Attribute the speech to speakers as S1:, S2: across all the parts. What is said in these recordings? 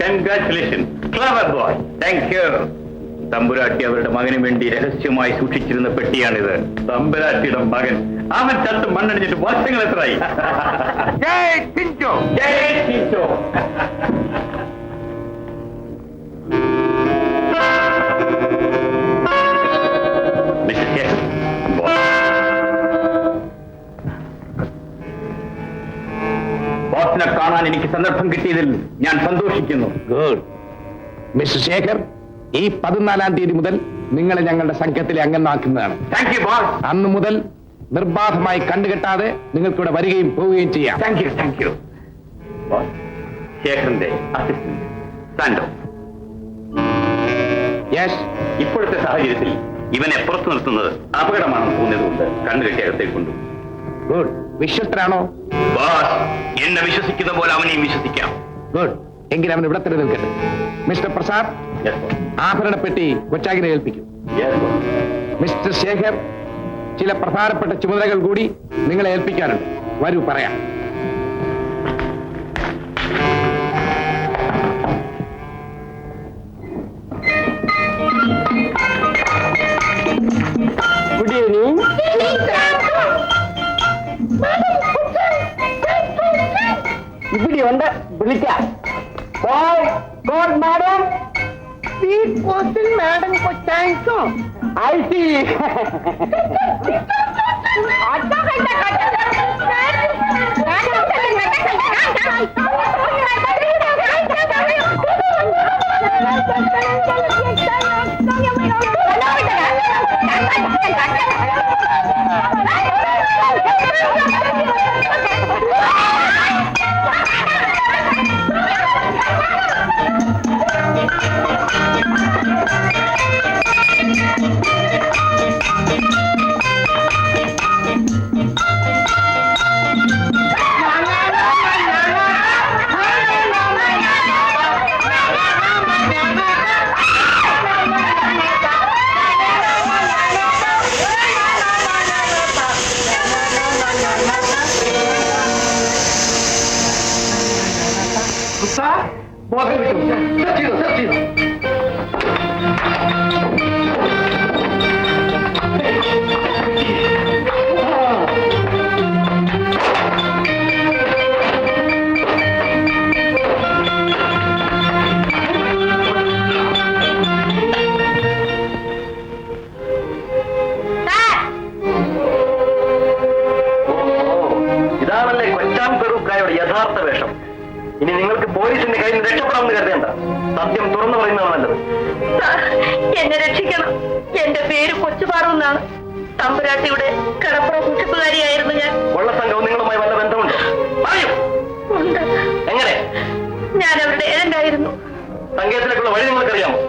S1: Congratulation, clever boy. Thank you. തമ്പുരാട്ടി അവരുടെ മകന് വേണ്ടി രഹസ്യമായി സൂക്ഷിച്ചിരുന്ന പെട്ടിയാണിത്. തമ്പുരാട്ടിയുടെ മകൻ, അവൻ ചത്ത് മണ്ണടിച്ചിട്ട് വർഷങ്ങൾ എത്രയായി. ജയ് ചിഞ്ചോ, ജയ് ചിഞ്ചോ. ബോസിനെ കാണാൻ എനിക്ക് സന്ദർഭം കിട്ടിയതിൽ ഞാൻ സന്തോഷിക്കുന്നു.
S2: ഗുഡ്. മിസ്റ്റർ ശേഖർ, ഈ 14-ാം തീയതി മുതൽ നിങ്ങളെ ഞങ്ങളുടെ സംഘത്തിലെ അംഗമാക്കുന്നതാണ്.
S1: Thank you boss.
S2: അന്ന് മുതൽ നിർബാധമായി കണ്ടുകെട്ടാതെ നിങ്ങൾക്കിവിടെ വരികയും പോവുകയും ചെയ്യാം.
S1: Thank you, thank you boss. ശേഖറിന്റെ അസിസ്റ്റന്റ് സാൻഡോ.
S2: യെസ്.
S1: ഇപ്പോഴത്തെ സാഹചര്യത്തിൽ ഇവനെ പുറത്തു നിർത്തുന്നത് അപകടമാണെന്ന് തോന്നിയതുകൊണ്ട് കണ്ണുകെട്ടി അകത്തേക്ക് കൊണ്ടു.
S2: ഗുഡ്. വിശ്വസ്തരാണോ?
S1: ബോസ്, എന്നെ വിശ്വസിക്കുന്ന പോലെ അവനെയും വിശ്വസിക്കാം.
S2: ഗുഡ്. എങ്കിൽ അവൻ ഇവിടെ തന്നെ നിൽക്കട്ടെ. മിസ്റ്റർ പ്രസാദ്, ആഭരണപ്പെട്ടി കൊച്ചാകിനെ ഏൽപ്പിക്കും. മിസ്റ്റർ ശേഖർ, ചില പ്രധാനപ്പെട്ട ചുമതലകൾ കൂടി നിങ്ങളെ ഏൽപ്പിക്കാനുണ്ട്. വരൂ, പറയാം.
S3: Good evening. ഇവിടെ ഉണ്ട്, വിളിക്കാം. ഗോഡ് മാഡം, സ്വീറ്റ് പോസ്റ്റിൽ മാഡം കൊച്ചായിക്കോ. I see.
S1: ഇതാണല്ലേ കൊച്ചാൻ പെറുക്കായുടെ യഥാർത്ഥ വേഷം. ഇനി നിങ്ങൾക്ക് പോലീസിന്റെ കയ്യിൽ നിന്ന് രക്ഷപ്പെടാമെന്ന് കരുതേണ്ട. സത്യം തുറന്നു പറയുന്നതാണ് നല്ലത്.
S4: എന്നെ രക്ഷിക്കണം. എന്റെ പേര് കൊച്ചുപാറു എന്നാണ്. തമ്പുരാട്ടിയുടെ കടപ്പുറ സൂക്ഷിപ്പുകാരിയായിരുന്നു ഞാൻ.
S1: കൊള്ളസംഘവും നിങ്ങളുമായി വല്ല ബന്ധമുണ്ടോ? പറയൂ.
S4: ഉണ്ട്.
S1: എങ്ങനെ?
S4: ഞാൻ അവരുടെ ഏജന്റായിരുന്നു.
S1: സംഗീതത്തിലേക്കുള്ള വഴി നിങ്ങൾക്കറിയാമോ?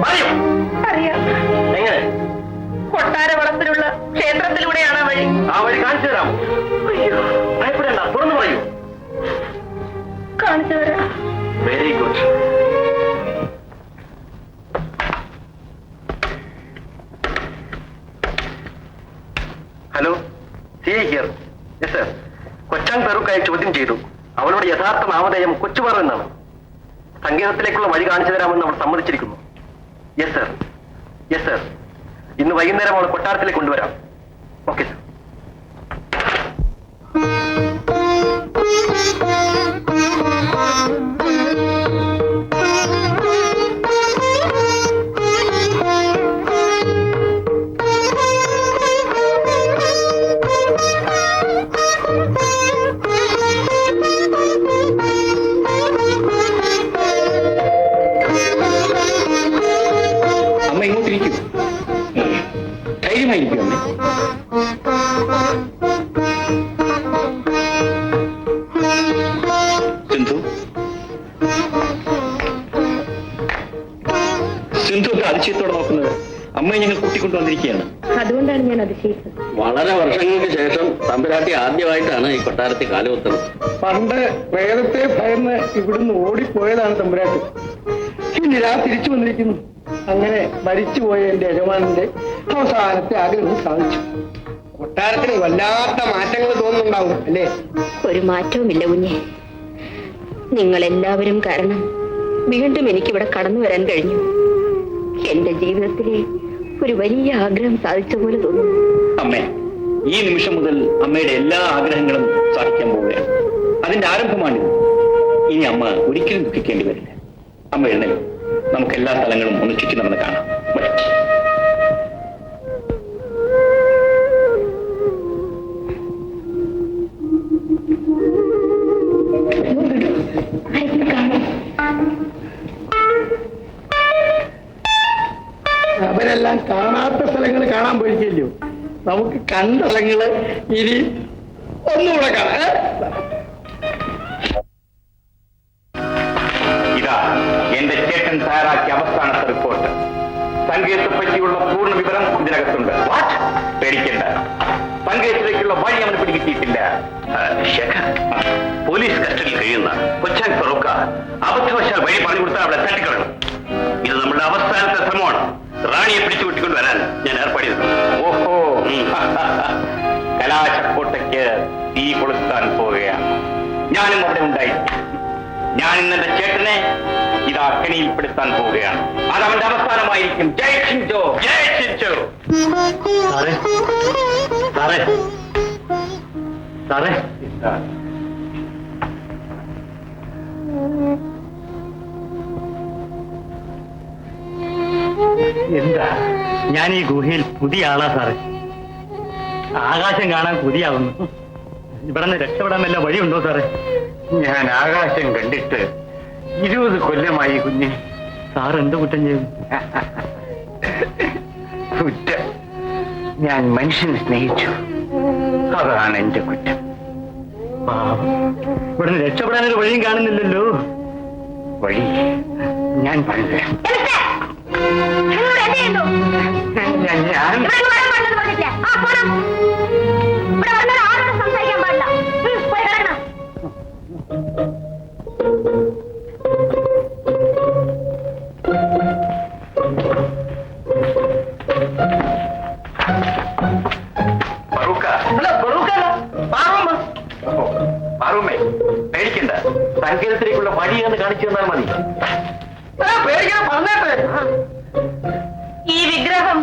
S1: പറയൂ.
S4: അറിയാം.
S1: എങ്ങനെ?
S4: കൊട്ടാര വളപ്പിലുള്ള ക്ഷേത്രത്തിലൂടെയാണ് ആ വഴി.
S1: ആ വഴി കാണിച്ചു തരാമോ?
S4: അയ്യോ,
S1: ഭയപ്പെടേണ്ട, തുറന്നു പറയൂ.
S4: കാണിച്ചു തരാം.
S1: Very good. Hello, C I here. Yes sir. കൊച്ചാൻ പെറുക്കായി ചോദ്യം ചെയ്തു. അവളുടെ യഥാർത്ഥ നാമധേയം കൊച്ചുപാറു എന്നാണ്. സംഗീതത്തിലേക്കുള്ള വഴി കാണിച്ചു തരാമെന്ന് അവൾ സമ്മതിച്ചിരിക്കുന്നു. Yes sir, yes sir. ഇന്ന് വൈകുന്നേരം അവൾ കൊട്ടാരത്തിലേക്ക് കൊണ്ടുവരാം. Okay sir. അമ്മ ഇങ്ങോട്ടിരിക്കൂ. ധൈര്യമായിരിക്കും അമ്മ. സിന്ധു, സിന്ധു അതിശയത്തോടെ നോക്കുന്നത്. അമ്മയെ ഞങ്ങൾ കൂട്ടിക്കൊണ്ടുവന്നിരിക്കുകയാണ്.
S4: അതുകൊണ്ടാണ് ഞാൻ അതിശയിച്ചത്.
S1: വളരെ വർഷങ്ങൾക്ക് ശേഷം തമ്പുരാട്ടി ആദ്യമായിട്ടാണ് ഈ കൊട്ടാരത്തിൽ കാലുകുത്തുന്നത്.
S3: പണ്ട് വേദത്തെ ഭയന്ന് ഇവിടുന്ന് ഓടിപ്പോയതാണ് തമ്പുരാട്ടി. ഇനി തിരിച്ചു വന്നിരിക്കുന്നു. അങ്ങനെ മരിച്ചുപോയ എന്റെ യജമാനന്റെ അവസാനത്തെ ആഗ്രഹം സാധിച്ചു. കൊട്ടാരത്തിന് വല്ലാത്ത മാറ്റങ്ങൾ തോന്നുന്നുണ്ടാവും അല്ലേ?
S4: ഒരു മാറ്റവുമില്ല കുഞ്ഞെ.
S5: നിങ്ങൾ എല്ലാവരും കാരണം വീണ്ടും എനിക്കിവിടെ കടന്നു വരാൻ കഴിഞ്ഞു. എന്റെ ജീവിതത്തിലെ ഒരു വലിയ ആഗ്രഹം സാധിച്ച പോലെ തോന്നുന്നു.
S1: അമ്മേ, ഈ നിമിഷം മുതൽ അമ്മയുടെ എല്ലാ ആഗ്രഹങ്ങളും സാധിക്കാൻ പോവുകയാണ്. അതിന്റെ ആരംഭമാണ്. ഇനി അമ്മ ഒരിക്കലും ദുഃഖിക്കേണ്ടി വരില്ല. അമ്മ എഴുന്നേൽ, നമുക്ക് എല്ലാ സ്ഥലങ്ങളും ഒന്ന് ചുറ്റി നടന്ന് കാണാം. വരൂ.
S3: അവരെല്ലാം കാണാത്ത സ്ഥലങ്ങൾ കാണാൻ പോയിക്കല്ലോ. നമുക്ക് കണ്ട സ്ഥലങ്ങള് ഇനി ഒന്നുകൂടെ കാണാം.
S1: ഇതാ എന്റെ ചേട്ടൻ തയ്യാറാക്കിയ അവസാനത്തെ റിപ്പോർട്ട്. സംഗീതത്തെ പറ്റിയുള്ള പൂർണ്ണ വിവരം ഇതിനകത്തുണ്ട്. പേടിക്കേണ്ട, സംഗീതത്തിലേക്കുള്ള വഴി അവന് പിടികിട്ടിയിട്ടില്ല. പോലീസ് കസ്റ്റഡിയിൽ കഴിയുന്ന കൊച്ചാൻ ഫറൂഖ അബദ്ധവശാൽ വഴി പറഞ്ഞു കൊടുത്താൽ അവളെ തട്ടിക്കളയണം. ഇത് നമ്മുടെ അവസാനത്തെ ശ്രമമാണ്. റാണിയെ പിടിച്ചു വിട്ടിക്കൊണ്ട് വരാൻ ഞാൻ ഏർപ്പാട് ചെയ്തിട്ടുണ്ട്. ഓഹോ, കലാശക്കോട്ടയ്ക്ക് തീ കൊളുത്താൻ പോവുകയാണ്. ഞാനും അവിടെ ഉണ്ടായിരിക്കും. ഞാൻ ഇന്നെന്റെ ചേട്ടനെ ഇതാ കെണിയിൽപ്പെടുത്താൻ പോവുകയാണ്. അത് അവന്റെ അവസാനമായിരിക്കും. ജയ് ഷിൻജോ, ജയ് ഷിൻജോ. സാറേ സാറേ സാറേ
S6: എന്താ? ഞാൻ ഈ ഗുഹയിൽ പുതിയ ആളാ സാറേ. ആകാശം കാണാൻ പുതിയാവുന്നു. ഇവിടെ നിന്ന് രക്ഷപ്പെടാൻ വല്ല വഴിയുണ്ടോ സാറേ?
S1: ഞാൻ ആകാശം കണ്ടിട്ട് 20 കൊല്ലമായി കുഞ്ഞെ.
S6: സാർ എന്ത് കുറ്റം ചെയ്തു?
S1: കുറ്റം, ഞാൻ മനുഷ്യനെ സ്നേഹിച്ചു. അതാണ് എന്റെ കുറ്റം.
S6: പാവം, ഇവിടെ നിന്ന് രക്ഷപ്പെടാനൊരു വഴിയും കാണുന്നില്ലല്ലോ.
S1: വഴി ഞാൻ പറഞ്ഞുതരാം. ഞാൻ പാറുമ്മേ, പേടിക്കണ്ട. സങ്കേതത്തിലേക്കുള്ള വഴിയെന്ന് കാണിച്ചു തന്നാൽ മതി.
S3: പേടിക്കാൻ പറഞ്ഞേട്ടെ.
S4: ഈ വിഗ്രഹം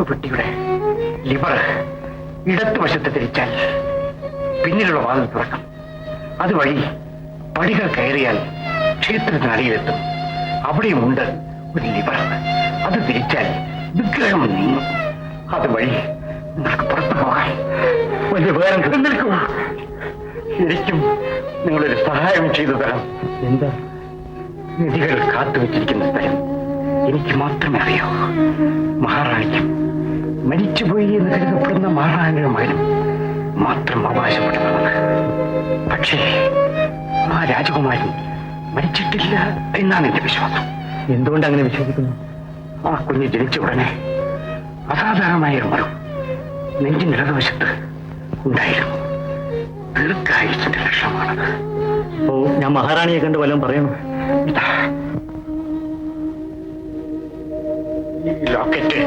S1: പെട്ടിയുടെ ലിവർ ഇടത്തുവശത്ത് തിരിച്ചാൽ പിന്നിലുള്ള വാതിൽ തുറക്കും. അതുവഴി പടികൾ കയറിയാൽ ക്ഷേത്രത്തിനടിയിലെത്തും. അവിടെയുമുണ്ട് ഒരു ലിവർ. അത് തിരിച്ചാൽ വിഗ്രഹം നീങ്ങും. അതുവഴി നിങ്ങൾക്ക് പുറത്തു പോകാൻ വലിയ വേറെ നിൽക്കും. ശരിക്കും നിങ്ങളൊരു സഹായം ചെയ്തു തരാം.
S6: എന്താ?
S1: നിധികൾ കാത്തുവച്ചിരിക്കുന്ന സ്ഥലം എനിക്ക് മാത്രമേ അറിയാവൂ. മഹാറാണിക്കും മരിച്ചുപോയി എന്ന് കരുതപ്പെടുന്ന മഹാറാണിയുടെ മകനും മാത്രം അവകാശപ്പെടുന്നതാണ്. പക്ഷേ ആ രാജകുമാരൻ മരിച്ചിട്ടില്ല എന്നാണ് എന്റെ വിശ്വാസം.
S6: എന്തുകൊണ്ട് അങ്ങനെ വിശ്വസിക്കുന്നു?
S1: ആ കുഞ്ഞ് ജനിച്ച ഉടനെ അസാധാരണമായ ഒരു മറവ് നെഞ്ചിന് ഇടതുവശത്ത് ഉണ്ടായിരുന്നു. ദീർഘായുസിന്റെ ലക്ഷണമാണത്.
S6: ഓ, ഞാൻ മഹാറാണിയെ കണ്ട് വല്ലതും പറയണോ?
S1: ഇതാ ഈ ലോക്കറ്റ്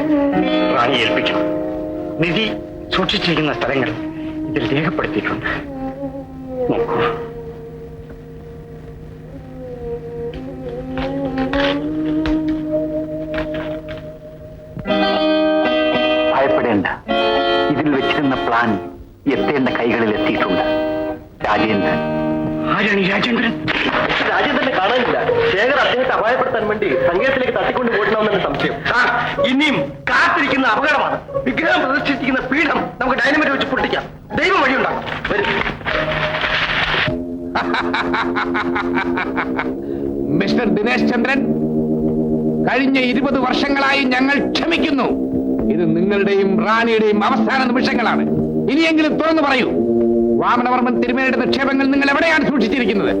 S1: റാണി ഏൽപ്പിക്കണം. നിധി സൂക്ഷിച്ചിരിക്കുന്ന സ്ഥലങ്ങൾ ഇതിൽ രേഖപ്പെടുത്തിയിട്ടുണ്ട്. നോക്കൂ. ഭയപ്പെടേണ്ട. ഇതിൽ വെച്ചിരുന്ന പ്ലാൻ എത്തേണ്ട കൈകളിൽ എത്തിയിട്ടുണ്ട്. രാജേന്ദ്രൻ. ആരാണ് ഈ രാജേന്ദ്രൻ? രാജേന്ദ്രനെ കാണാനില്ല. ശേഖർ അദ്ദേഹത്തെ അപായപ്പെടുത്താൻ വേണ്ടി സംഗീതത്തിലേക്ക് തട്ടിക്കൊണ്ട് പോയിട്ടുണ്ടാവുന്ന സംശയം. ഇനിയും കാത്തിരിക്കുന്ന അപകടമാണ്. വിഗ്രഹം പ്രദർശിച്ചിരിക്കുന്ന പീഠം നമുക്ക് ഡൈനമൈറ്റ് വെച്ച് പൊട്ടിക്കാം. ദൈവം വഴിയുണ്ടാകും. വരും.
S2: മിസ്റ്റർ ദിനേശ് ചന്ദ്രൻ, കഴിഞ്ഞ 20 വർഷങ്ങളായി ഞങ്ങൾ ക്ഷമിക്കുന്നു. ഇത് നിങ്ങളുടെയും റാണിയുടെയും അവസാന നിമിഷങ്ങളാണ്. ഇനിയെങ്കിലും തുറന്നു പറയൂ, വാമനവർമ്മൻ തിരുമേനിയുടെ നിക്ഷേപങ്ങൾ നിങ്ങൾ എവിടെയാണ് സൂക്ഷിച്ചിരിക്കുന്നത്?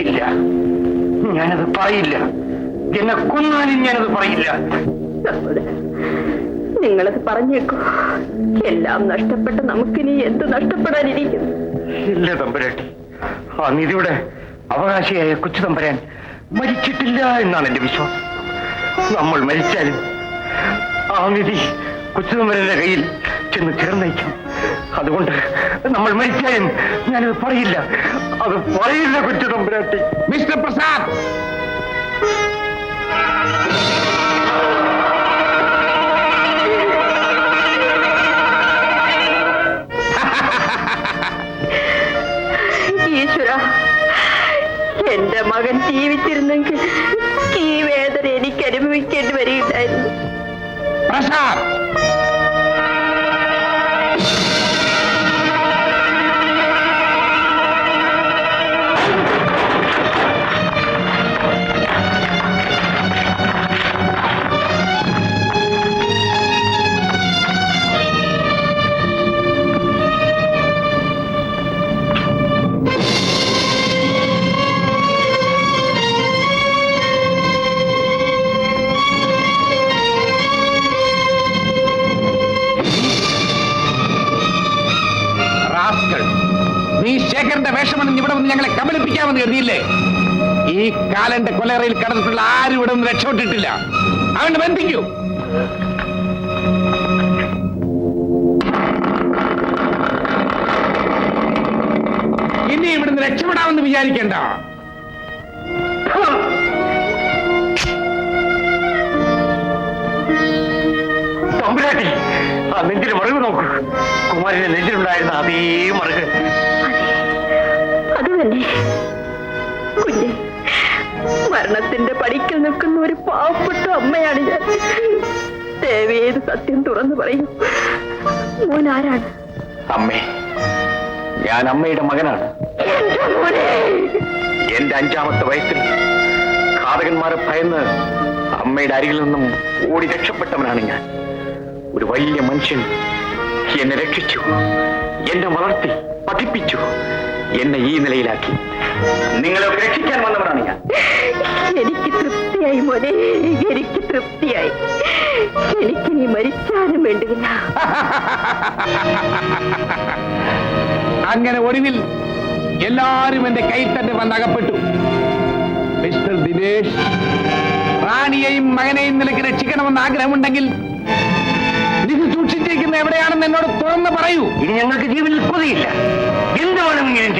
S1: ഇല്ല, ഞാനത് പറയില്ല. എന്നെ കൊന്നാലും ഞാനത് പറയില്ല.
S5: നിങ്ങളത് പറഞ്ഞേക്കൂ. എല്ലാം നഷ്ടപ്പെട്ട നമുക്കിനി എന്ത് നഷ്ടപ്പെടാനിരിക്കും?
S1: ഇല്ല തമ്പുരാട്ടി, ആ നിധിയുടെ അവകാശിയായ കൊച്ചു തമ്പുരാൻ മരിച്ചിട്ടില്ല എന്നാണ് എന്റെ വിശ്വാസം. നമ്മൾ മരിച്ചാലും ആ നിധി കൊച്ചു തമ്പുരാന്റെ കയ്യിൽ ചെന്ന് ചേർന്നേക്കും. അതുകൊണ്ട് നമ്മൾ മരിച്ചാലും ഞാനത് പറയില്ല, അത് പറയില്ല കൊച്ചു തമ്പുരാട്ടി.
S2: മിസ്റ്റർ പ്രസാദ്,
S5: ഈശ്വര, എന്റെ മകൻ ജീവിച്ചിരുന്നെങ്കിൽ ഈ വേദന എനിക്ക് അനുഭവിക്കേണ്ടി വരികയില്ലായിരുന്നു.
S2: പ്രസാദ്, നീ ശേഖരന്റെ വേഷമണിഞ്ഞ് ഇവിടെ വന്ന് ഞങ്ങളെ കബളിപ്പിക്കാമെന്ന് കരുതിയില്ലേ? ഈ കാലന്റെ കൊലറയിൽ കടന്നിട്ടുള്ള ആരും ഇവിടെ നിന്ന് രക്ഷപ്പെട്ടിട്ടില്ല. അവനെ ബന്ധിക്കൂ. ഇനി ഇവിടുന്ന് രക്ഷപ്പെടാമെന്ന് വിചാരിക്കണ്ട.
S1: തമ്പുരാട്ടി, ആ നെഞ്ചിന് മറുക് നോക്കൂ. കുമാരന്റെ നെഞ്ചിലുണ്ടായിരുന്ന അതേ മറുക്.
S5: അത് തന്നെ കുഞ്ഞെ, മരണത്തിന്റെ പടിക്കൽ നിൽക്കുന്ന ഒരു പാവപ്പെട്ട അമ്മയാണ് ഞാൻ. ദേവിയേത് സത്യം തുറന്നു പറയൂ, മോൻ ആരാണ്?
S1: അമ്മേ, ഞാൻ അമ്മയുടെ മകനാണ്.
S5: എന്റെ മോനെ,
S1: എന്റെ 5ാമത്തെ വയസ്സിൽ ഘാതകന്മാരെ ഭയന്ന് അമ്മയുടെ അരികിൽ നിന്നും ഓടി രക്ഷപ്പെട്ടവനാണ് ഞാൻ. ഒരു വലിയ മനുഷ്യൻ എന്നെ രക്ഷിച്ചു, എന്നെ വളർത്തി പഠിപ്പിച്ചു, എന്നെ ഈ നിലയിലാക്കി. നിങ്ങളെ രക്ഷിക്കാൻ വന്നവനാണ് ഞാൻ.
S5: എനിക്ക് തൃപ്തിയായി മോനെ, എനിക്ക് തൃപ്തിയായി. എനിക്കിനി മരിച്ചാലും വേണ്ടില്ല.
S2: അങ്ങനെ ഒടുവിൽ എല്ലാവരും എന്റെ കയ്യിൽ തന്നെ വന്നകപ്പെട്ടു. മിസ്റ്റർ ദിനേശ്, റാണിയെയും മകനെയും നിലയ്ക്ക് രക്ഷിക്കണമെന്ന് ആഗ്രഹമുണ്ടെങ്കിൽ നിധി സൂക്ഷിച്ചിരിക്കുന്ന എവിടെയാണെന്ന് എന്നോട് തുറന്ന് പറയൂ.
S1: ഇനി ഞങ്ങൾക്ക് ജീവനിൽ കൊതിയില്ല. എന്ത് വേണമെങ്കിലും